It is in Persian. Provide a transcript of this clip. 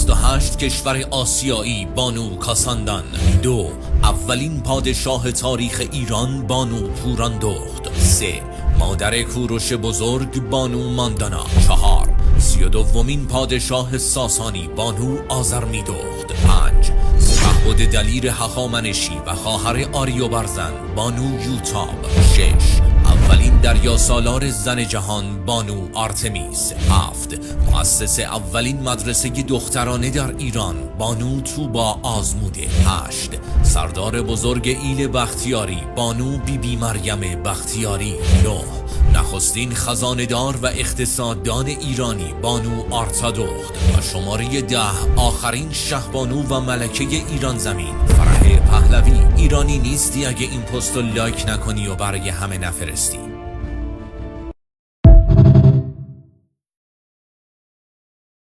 68 کشور آسیایی بانو کاساندن. 2. اولین پادشاه تاریخ ایران بانو پوراندخت. 3. مادر کوروش بزرگ بانو ماندانا. 4. 32مین پادشاه ساسانی بانو آذرمیدخت. 5. مبهد دلیر هخامنشی و خواهر آریوبرزن بانو یوتاب. 6. اولین دریا سالار زن جهان بانو آرتمیس. 7. مؤسس اولین مدرسه دخترانه در ایران بانو توبا آزموده. 8. سردار بزرگ ایل بختیاری بانو بیبی مریم بختیاری. 9. نخستین خزاندار و اقتصاددان ایرانی بانو آرتادخت. و شماره 10 آخرین شهبانو و ملکه ایران زمین فرح پهلوی. ایرانی نیستی اگه این پست رو لایک نکنی و برای همه نفرستی.